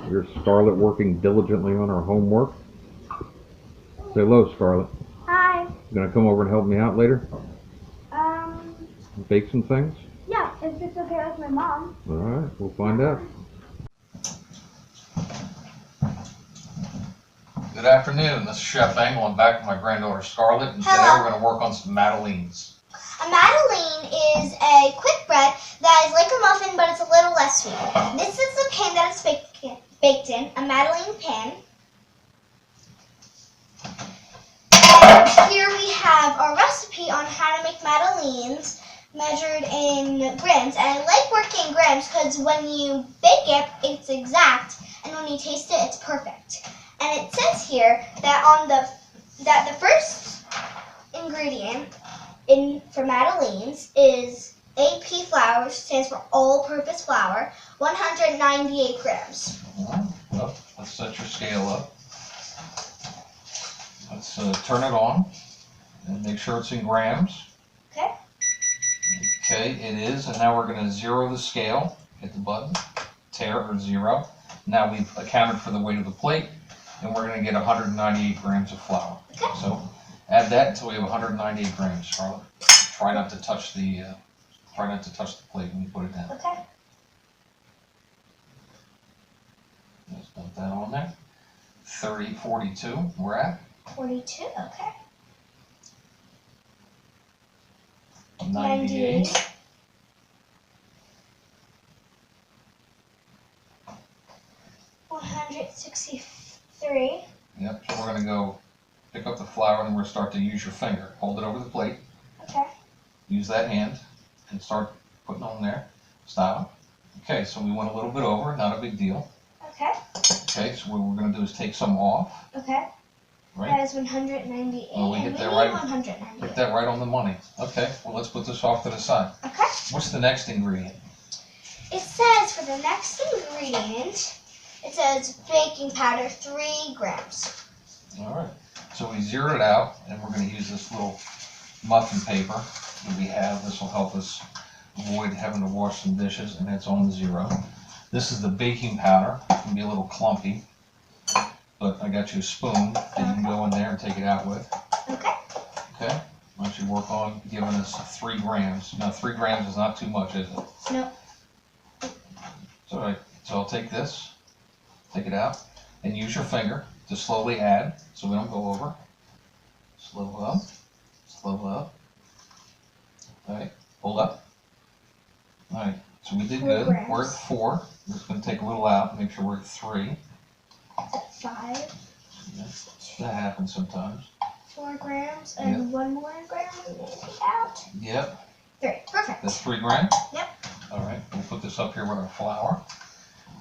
Here's Scarlett working diligently on her homework. Say hello, Scarlett. Hi. You gonna come over and help me out later? Bake some things? Yeah, if it's okay with my mom. Alright, we'll find out. Good afternoon, this is Chef Engle. I'm back with my granddaughter Scarlett, and today Hello. we're going to work on some Madeleines. A Madeleine is a quick bread that is like a muffin, but it's a little less sweet. This is the pan that it's baked in, a Madeleine pan. And here we have our recipe on how to make Madeleines measured in grams. And I like working in grams because when you bake it, it's exact, and when you taste it, it's perfect. And it says here that the first ingredient for Madeleines is AP flour, which stands for all-purpose flour, 198 grams. Well, let's set your scale up. Let's turn it on and make sure it's in grams. Okay. Okay, it is, and now we're going to zero the scale. Hit the button, tear or zero. Now we've accounted for the weight of the plate, and we're going to get 198 grams of flour. Okay. So add that until we have 198 grams, Charlotte. Try not to touch the plate when you put it down. Okay. Let's put that on there. 42 we're at. 42, okay. 98. 163. Yep, so we're going to go pick up the flour and we're going to start to use your finger. Hold it over the plate. Okay. Use that hand and start putting on there. Stop. Okay, so we went a little bit over, not a big deal. Okay. Okay, so what we're going to do is take some off. Okay. Right? That is 198. Well, we hit and that we right. need 198. Hit that right on the money. Okay, well let's put this off to the side. Okay. What's the next ingredient? It says for the next ingredient, it says baking powder, 3 grams. All right. So we zeroed it out, and we're going to use this little muffin paper that we have. This will help us avoid having to wash some dishes, and it's on 0. This is the baking powder. It can be a little clumpy, but I got you a spoon that you can go in there and take it out with. Okay. Okay. Why don't you work on giving us 3 grams? Now 3 grams is not too much, is it? No. It's all right. So I'll take this, take it out, and use your finger to slowly add so we don't go over. Slow up, slow up. Okay, hold up. All right, so we did 4 good. grams. We're at 4. We're just going to take a little out, make sure we're at 3. At 5. Yeah, that happens sometimes. 4 grams and Yep. 1 more gram we need to get out. Yep. 3. Perfect. That's 3 grams? Yep. All right, we'll put this up here with our flour.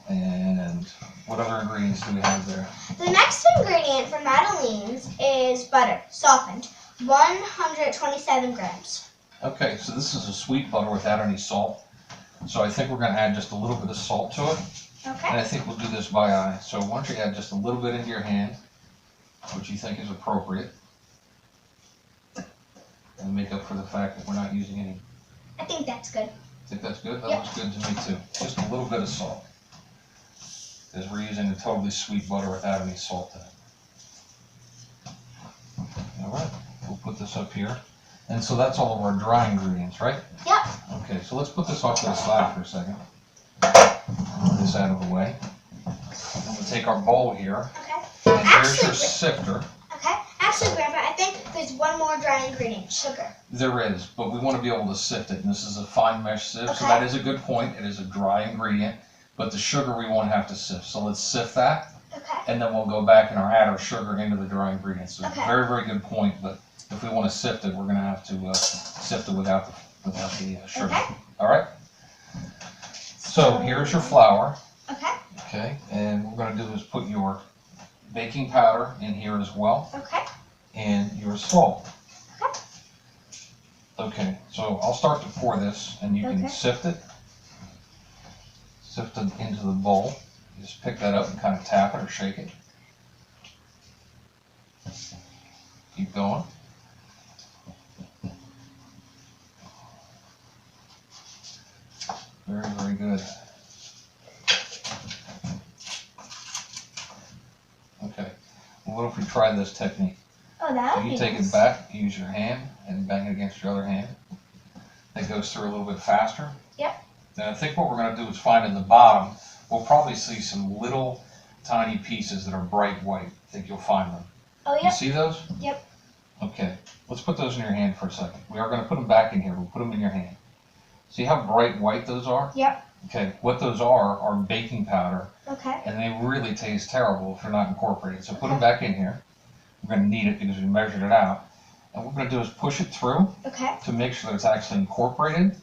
And what other ingredients do we have there? The next ingredient for Madeleines is butter, softened, 127 grams. Okay, so this is a sweet butter without any salt. So I think we're going to add just a little bit of salt to it. And Okay. I think we'll do this by eye. So why don't you add just a little bit into your hand, which you think is appropriate. And make up for the fact that we're not using any. I think that's good. Think that's good? That Yep. looks good to me too. Just a little bit of salt. Because we're using a totally sweet butter without any salt in it. Alright, we'll put this up here. And so that's all of our dry ingredients, right? Yep. Okay, so let's put this off to the side for a second. Move this out of the way. And we'll take our bowl here. Okay. And here's your Actually, sifter. okay. Actually, Grandpa, I think there's one more dry ingredient, sugar. There is, but we want to be able to sift it. And this is a fine mesh sieve, so Okay. that is a good point. It is a dry ingredient. But the sugar we won't have to sift. So let's sift that. Okay. And then we'll go back and add our sugar into the dry ingredients. So Okay. very, very good point. But if we want to sift it, we're going to have to sift it without the sugar. Okay. All right. So here's your flour. Okay. Okay. And what we're going to do is put your baking powder in here as well, Okay. and your salt. Okay. Okay. So I'll start to pour this, and you can Okay. sift it. Sift it into the bowl. You just pick that up and kind of tap it or shake it. Keep going. Very, very good. what if we try this technique? Oh, that So would you be take nice. it back, use your hand, and bang it against your other hand. That goes through a little bit faster. Yep. Now I think what we're going to do is find in the bottom, we'll probably see some little tiny pieces that are bright white. I think you'll find them. Oh, You yep. see those? Yep. Okay, let's put those in your hand for a second. We are going to put them back in here. We'll put them in your hand. See how bright white those are? Yep. Okay, what those are baking powder, Okay. and they really taste terrible if they're not incorporated. So put them Okay. back in here. We're going to need it because we measured it out. And what we're going to do is push it through Okay. to make sure that it's actually incorporated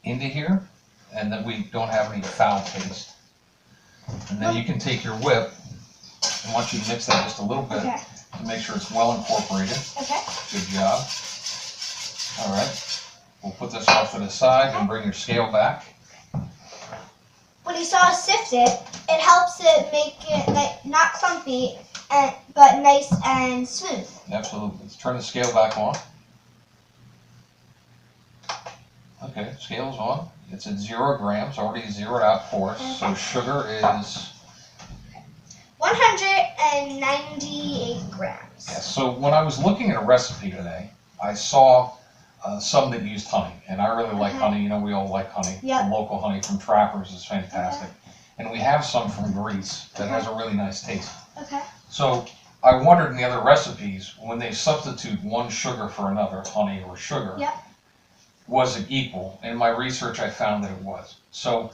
into here, and that we don't have any foul taste. And then you can take your whip, and once you mix that just a little bit, Okay. to make sure it's well incorporated. Okay. Good job. All right. We'll put this off to the side and bring your scale back. When you saw us sift it, it helps it make it not clumpy, but nice and smooth. Absolutely. Let's turn the scale back on. Okay, scale's on. It's at 0 grams, already zeroed out for us. So sugar is 198 grams. yes. So when I was looking at a recipe today, I saw some that used honey, and I really like Okay. honey. You know, we all like honey. Yep. The local honey from Trappers is fantastic. And we have some from Greece that has a really nice taste. Okay. So I wondered in the other recipes, when they substitute one sugar for another, honey or sugar, Yep. was it equal? In my research, I found that it was. So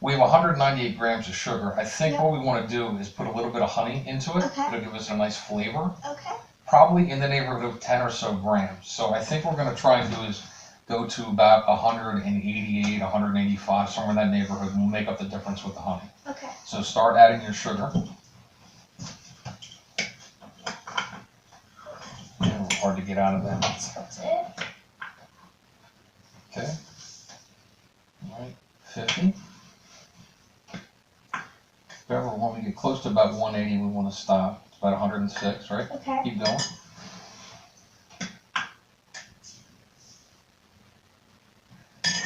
we have 198 grams of sugar. I think Yep. what we want to do is put a little bit of honey into it. Okay. It'll give us a nice flavor. Okay. Probably in the neighborhood of 10 or so grams. So I think what we're going to try and do is go to about 188, 185, somewhere in that neighborhood, and we'll make up the difference with the honey. Okay. So start adding your sugar. Yeah, a little hard to get out of that. Tilt it. Okay. All right, 50. If ever when we get close to about 180, we want to stop. It's about 106, right? Okay. Keep going.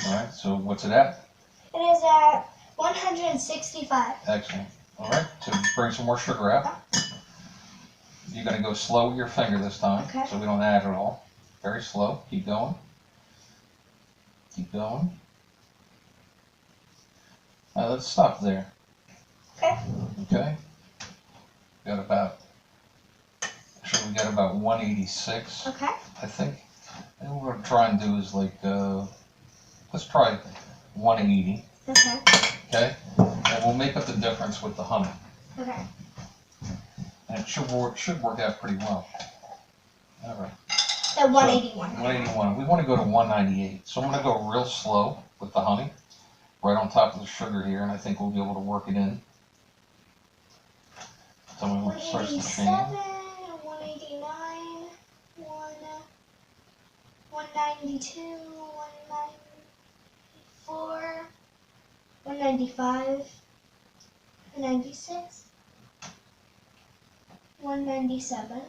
All right, so what's it at? It is at 165. Excellent. All right, so bring some more sugar out. You're going to go slow with your finger this time, Okay. so we don't add it all. Very slow. Keep going. Keep going. All right, let's stop there. Okay. Okay. Got about, actually we got about 186, Okay. I think. And what we're going to try and do is like, let's try 180, Okay. okay? And we'll make up the difference with the honey. Okay. And it should work out pretty well. All right. At 181. 181. We want to go to 198. So I'm going to go real slow with the honey, right on top of the sugar here, and I think we'll be able to work it in. Tell me when it starts to 187, change. 189, 192, 194, 195, 196, 197.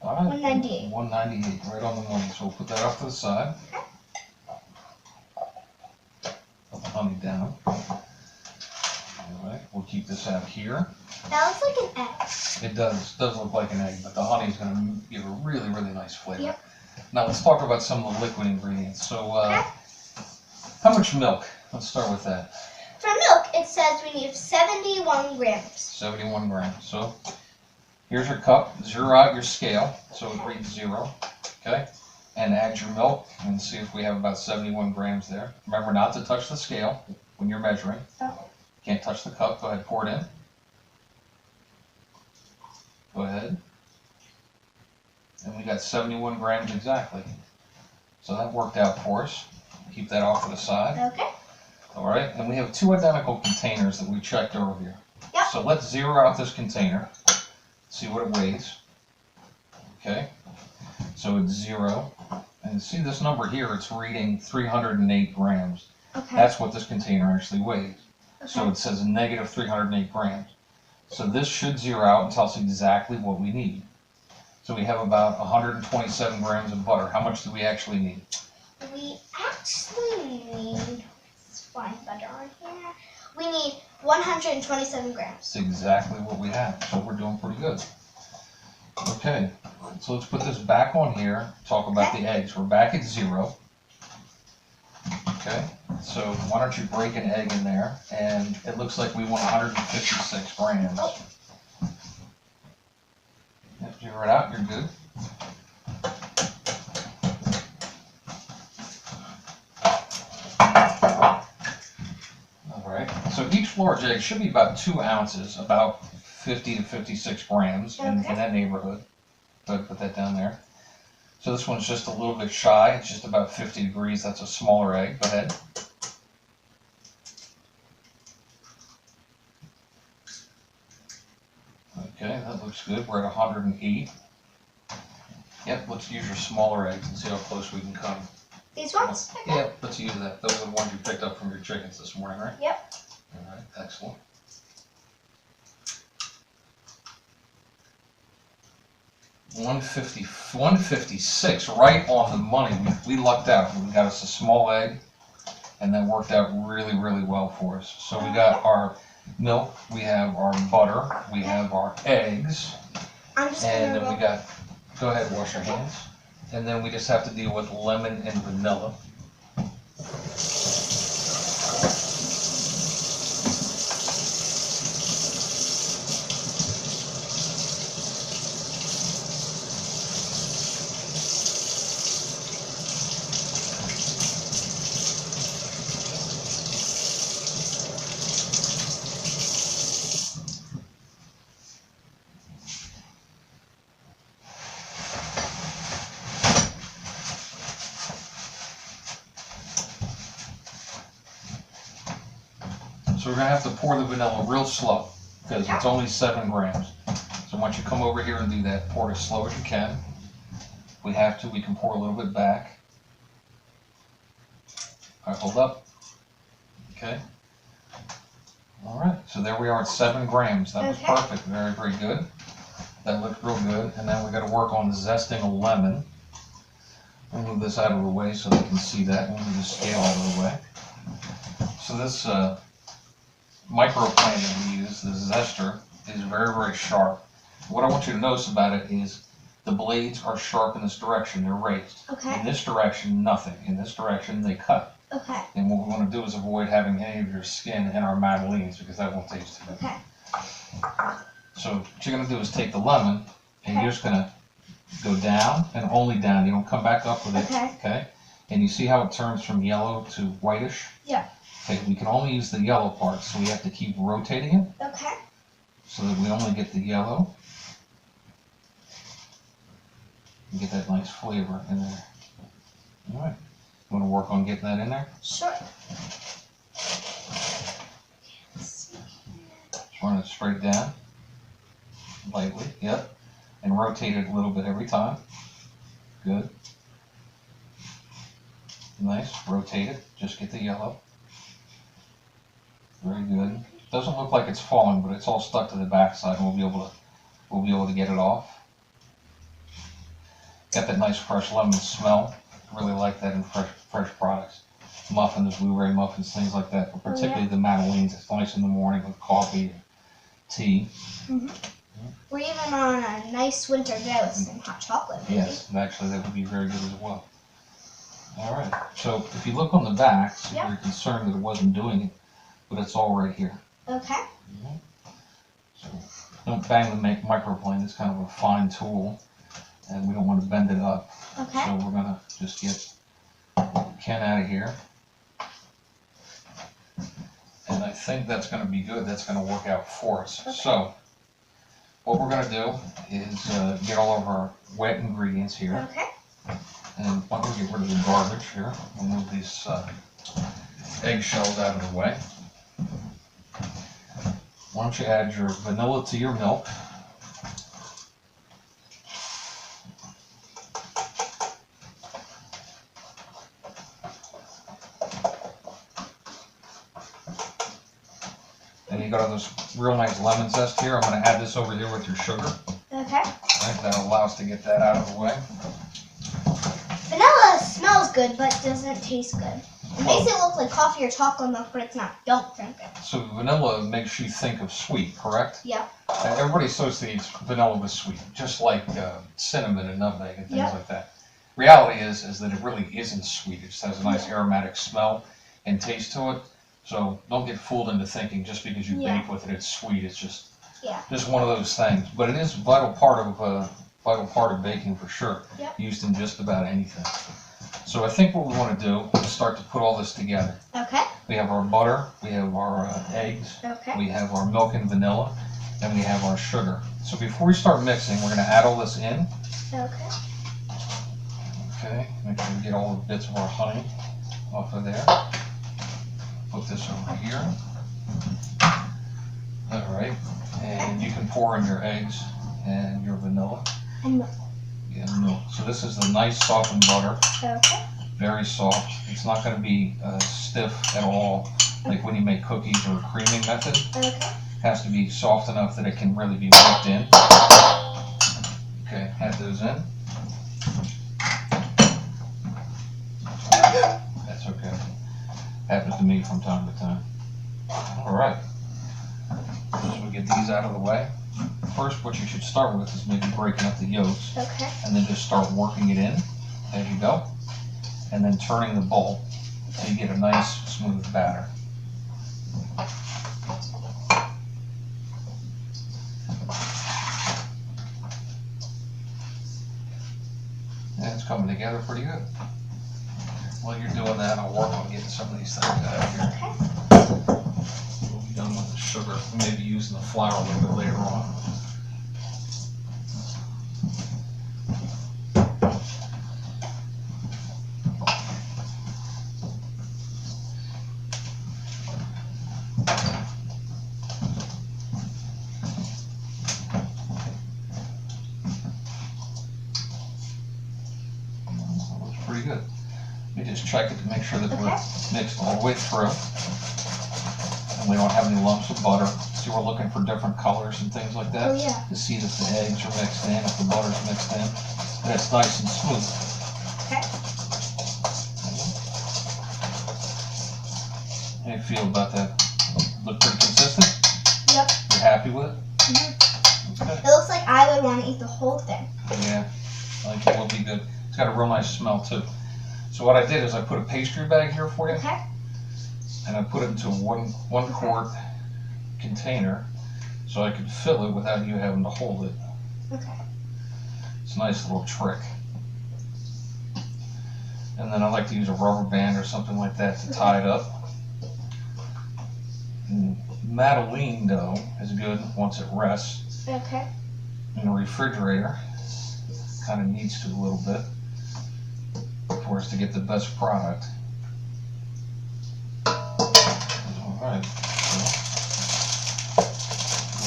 All right. 198. 198, right on the money. So we'll put that off to the side. Put the honey down. All right. We'll keep this out here. That looks like an egg. It does look like an egg, but the honey is going to give a really, really nice flavor. Yep. Now let's talk about some of the liquid ingredients. So, Okay. how much milk? Let's start with that. For milk, it says we need 71 grams. 71 grams. So here's your cup. Zero out your scale, so it reads 0. Okay? And add your milk and see if we have about 71 grams there. Remember not to touch the scale when you're measuring. Oh. Can't touch the cup. Go ahead, pour it in. Go ahead. And we got 71 grams exactly. So that worked out for us. Keep that off to the side. Okay. All right, and we have 2 identical containers that we checked earlier. Yep. So let's zero out this container, see what it weighs. Okay, so it's 0. And see this number here, it's reading 308 grams. Okay. That's what this container actually weighs. So Okay. it says negative 308 grams. So this should zero out and tell us exactly what we need. So we have about 127 grams of butter. How much do we actually need? We actually need fine butter on here. We need 127 grams. That's exactly what we have, so we're doing pretty good. Okay, so let's put this back on here, talk about the eggs. We're back at 0. Okay, so why don't you break an egg in there, and it looks like we want 156 grams. Oh. Yep, zero it out, you're good. Alright, so each large egg should be about 2 ounces, about 50 to 56 grams in that neighborhood. So put that down there. So this one's just a little bit shy, it's just about 50 degrees, that's a smaller egg. Go ahead. Okay, that looks good. We're at 108. Yep, let's use your smaller eggs and see how close we can come. These ones? Okay. Yep, let's use that. Those are the ones you picked up from your chickens this morning, right? Yep. Alright, excellent. $156, right on the money. We lucked out. We got us a small egg, and that worked out really, really well for us. So we got our milk, we have our butter, we have our eggs, and then we got, go ahead, wash your hands. And then we just have to deal with lemon and vanilla. So we're going to have to pour the vanilla real slow because it's only 7 grams. So once you come over here and do that, pour it as slow as you can. If we have to, we can pour a little bit back. All right, hold up. Okay. All right, so there we are at 7 grams. That was perfect. Very, very good. That looked real good. And then we got to work on zesting a lemon. I'll move this out of the way so they can see that. We'll move the scale out of the way. So this microplane that we use, the zester, is very, very sharp. What I want you to notice about it is the blades are sharp in this direction. They're raised. Okay. In this direction, nothing. In this direction, they cut. Okay. And what we want to do is avoid having any of your skin in our Madeleines because that won't taste too good. Okay. So what you're going to do is take the lemon and you're just going to go down and only down. You don't come back up with it. Okay. And you see how it turns from yellow to whitish? Yeah. Okay, we can only use the yellow part, so we have to keep rotating it. Okay. So that we only get the yellow. And get that nice flavor in there. All right. You want to work on getting that in there? Sure. Just run it straight down. Lightly, yep. And rotate it a little bit every time. Good. Nice, rotate it. Just get the yellow. Very good. Doesn't look like it's falling, but it's all stuck to the backside, and we'll be able to get it off. Got that nice fresh lemon smell. Really like that in fresh products. Muffins, blueberry muffins, things like that. But particularly the Madeleines. It's nice in the morning with coffee and tea. Mm-hmm. We're even on a nice winter day with some hot chocolate. Maybe. Yes, and actually that would be very good as well. All right. So if you look on the back, so you're concerned that it wasn't doing it, but it's all right here. Okay. So don't bang the microplane. It's kind of a fine tool, and we don't want to bend it up. Okay. So we're gonna just get what we can out of here, and I think that's going to be good. That's going to work out for us. Okay. So what we're going to do is get all of our wet ingredients here. Okay. And why don't we get rid of the garbage here? We'll move these eggshells out of the way. Why don't you add your vanilla to your milk? And you got all this real nice lemon zest here. I'm going to add this over here with your sugar. Okay. Right, that'll allow us to get that out of the way. Vanilla smells good, but doesn't taste good. It makes it look like coffee or chocolate milk, but it's not. Don't drink it. So vanilla makes you think of sweet, correct? Yep. Everybody associates vanilla with sweet, just like cinnamon and nutmeg and things Yep. like that. Reality is that it really isn't sweet. It just has a nice aromatic smell and taste to it. So don't get fooled into thinking just because you bake with it, it's sweet. It's just one of those things. But it is a vital part of baking for sure. Yep. Used in just about anything. So I think what we want to do is start to put all this together. Okay. We have our butter, we have our eggs, Okay. we have our milk and vanilla, and we have our sugar. So before we start mixing, we're going to add all this in. Okay. Okay, make sure we get all the bits of our honey off of there. Put this over here. All right, and you can pour in your eggs and your vanilla. And milk. And milk. So this is the nice softened butter. Okay. Very soft. It's not going to be stiff at all, like when you make cookies or creaming method. Okay. It has to be soft enough that it can really be whipped in. Okay, add those in. That's okay. Happens to me from time to time. All right. So we get these out of the way. First, what you should start with is maybe breaking up the yolks. Okay. And then just start working it in as you go. And then turning the bowl so you get a nice smooth batter. And it's coming together pretty good. While you're doing that, I'll work on getting some of these things out of here. Okay. We'll be done with the sugar. Maybe using the flour a little bit later on. Pretty good. We just check it to make sure that we're mixed all the way through. And we don't have any lumps of butter. See, we're looking for different colors and things like that. Oh, yeah. To see if the eggs are mixed in, if the butter's mixed in. And it's nice and smooth. Okay. How do you feel about that? Look pretty consistent? Yep. You're happy with it? Mm-hmm. Okay. It looks like I would want to eat the whole thing. Yeah, I think it will be good. It's got a real nice smell too. So what I did is I put a pastry bag here for you. Okay. And I put it into a one quart container so I could fill it without you having to hold it. Okay. It's a nice little trick. And then I like to use a rubber band or something like that to tie it up. And Madeleine dough is good once it rests Okay. in the refrigerator. Kind of needs to a little bit for us to get the best product. Alright, so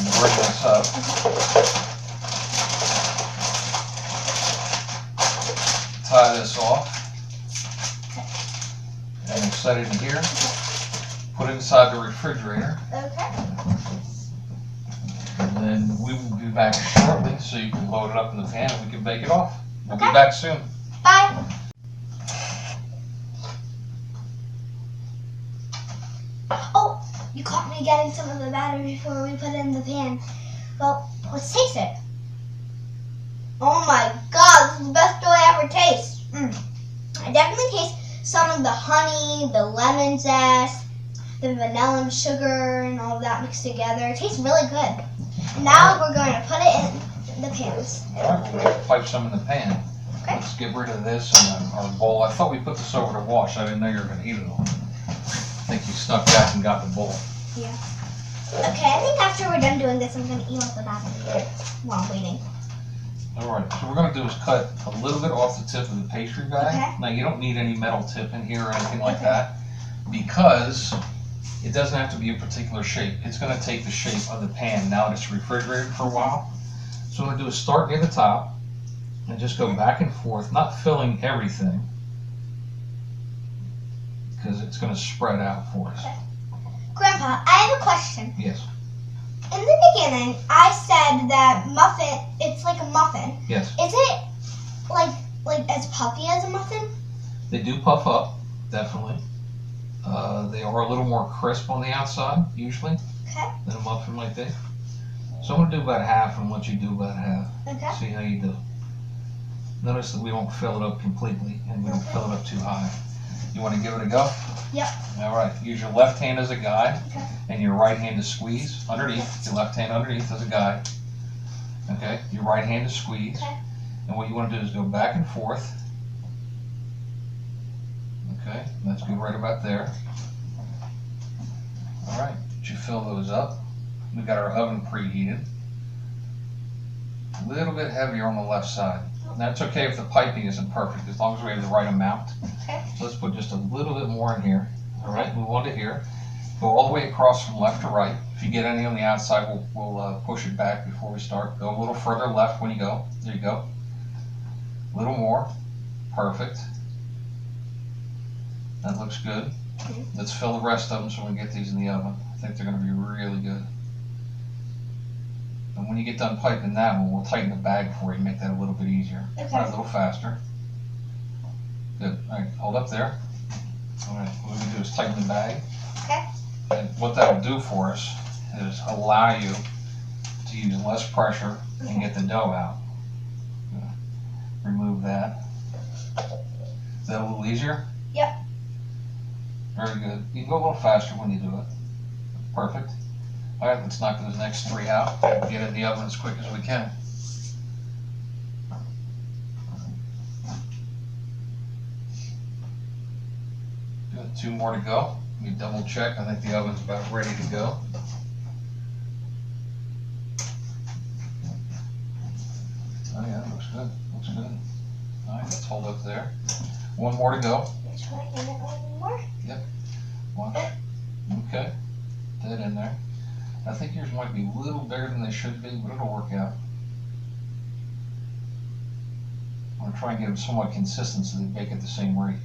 we'll break this up. Tie this off. And we'll set it in here. Put it inside the refrigerator. Okay. And then we will be back shortly so you can load it up in the pan and we can bake it off. We'll be Okay. back soon. Bye. Oh, you caught me getting some of the batter before we put it in the pan. Well, let's taste it. Oh my god, this is the best dough I ever taste. I definitely taste some of the honey, the lemon zest, the vanilla and sugar and all of that mixed together. It tastes really good. Now we're going to put it in the pans. Alright, we're going to pipe some in the pan. Okay. Let's get rid of this and our bowl. I thought we put this over to wash. I didn't know you were going to eat it all. I think you snuck back and got the bowl. Yeah. Okay, I think after we're done doing this, I'm going to eat off the batter while I'm waiting. Alright, so what we're going to do is cut a little bit off the tip of the pastry bag. Okay. Now you don't need any metal tip in here or anything like that because it doesn't have to be a particular shape. It's going to take the shape of the pan now that it's refrigerated for a while. So what I'm going to do is start near the top and just go back and forth, not filling everything because it's going to spread out for us. Grandpa, I have a question. Yes. In the beginning, I said that muffin, it's like a muffin. Yes. Is it like as puffy as a muffin? They do puff up, definitely. They are a little more crisp on the outside, usually, Okay. than a muffin might be. So I'm going to do about half and let you do about half. Okay. See how you do. Notice that we don't fill it up completely and we don't fill it up too high. You want to give it a go? Yep. All right. Use your left hand as a guide Okay. and your right hand to squeeze underneath. Your left hand underneath as a guide. Okay. Your right hand to squeeze. Okay. And what you want to do is go back and forth. Okay. That's good right about there. All right. Did you fill those up? We've got our oven preheated. A little bit heavier on the left side. Now it's okay if the piping isn't perfect, as long as we have the right amount. Okay. So let's put just a little bit more in here. All right, move on to here. Go all the way across from left to right. If you get any on the outside, we'll push it back before we start. Go a little further left when you go. There you go. A little more. Perfect. That looks good. Okay. Let's fill the rest of them so we can get these in the oven. I think they're going to be really good. And when you get done piping that one, we'll tighten the bag for you and make that a little bit easier. Okay. Try a little faster. Good. All right, hold up there. All right, what we're going to do is tighten the bag. Okay. And what that'll do for us is allow you to use less pressure and get the dough out. Remove that. Is that a little easier? Yep. Very good. You can go a little faster when you do it. Perfect. All right, let's knock those next three out and get it in the oven as quick as we can. Good. Two more to go. Let me double check. I think the oven's about ready to go. Oh yeah, looks good. Looks good. All right, let's hold up there. One more to go. Try one more. One. Okay. That in there. I think yours might be a little bigger than they should be, but it'll work out. I'm going to try and get them somewhat consistent so they bake at the same rate.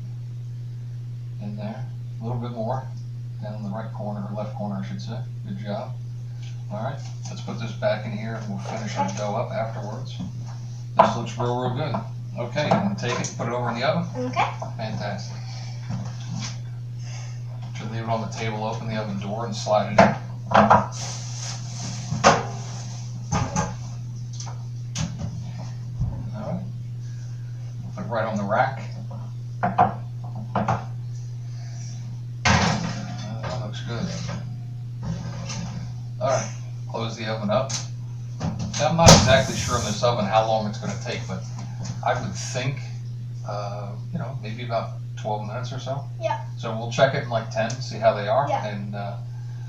In there. A little bit more. Down in the right corner, or left corner I should say. Good job. Alright, let's put this back in here and we'll finish our dough up afterwards. This looks real good. Okay, I'm going to take it and put it over in the oven. Okay. Fantastic. Should leave it on the table, open the oven door and slide it in. Alright. Put it right on the rack. That looks good. Alright, close the oven up. Now, I'm not exactly sure in this oven how long it's going to take, but I would think, maybe about 12 minutes or so. Yeah. So we'll check it in like 10, see how they are, Yeah. and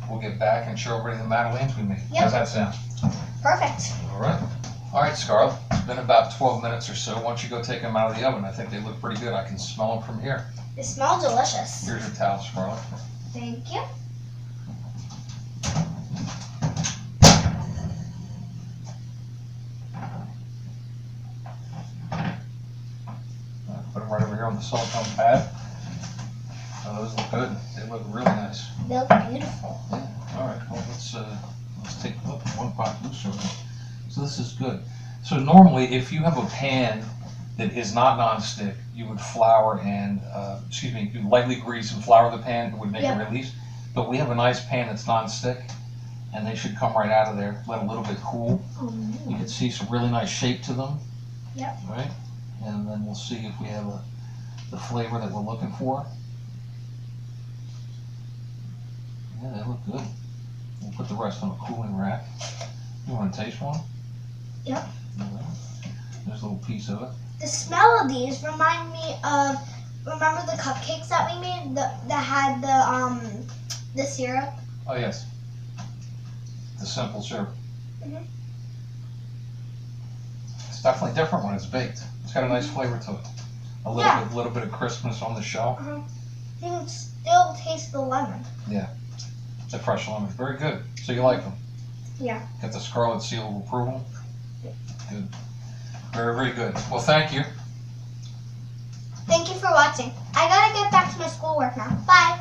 we'll get back and show everybody the Madeleines we made. Yep. How's that sound? Perfect. All right. All right, Scarlett. It's been about 12 minutes or so. Why don't you go take them out of the oven? I think they look pretty good. I can smell them from here. They smell delicious. Here's your towel, Scarlett. Thank you. Put them right over here on the silicone pad. Oh, those look good. They look really nice. They look beautiful. Yeah. All right. Well, let's take one pot loose over. So this is good. So normally, if you have a pan that is not nonstick, you would flour and you lightly grease and flour the pan. It would make a release. But we have a nice pan that's nonstick, and they should come right out of there. Let a little bit cool. You can see some really nice shape to them. Yep. Right. And then we'll see if we have the flavor that we're looking for. Yeah, they look good. We'll put the rest on a cooling rack. You want to taste one? Yep. There's a little piece of it. The smell of these remind me of, remember the cupcakes that we made that had the syrup? Oh yes. The simple syrup. Mhm. It's definitely different when it's baked. It's got a nice flavor to it. A little bit of crispness on the shell. You can still taste the lemon. The fresh lemon. Very good. So you like them? Yeah. Got the Scarlett seal of approval? Good. Very, very good. Well, thank you. Thank you for watching. I gotta get back to my schoolwork now. Bye.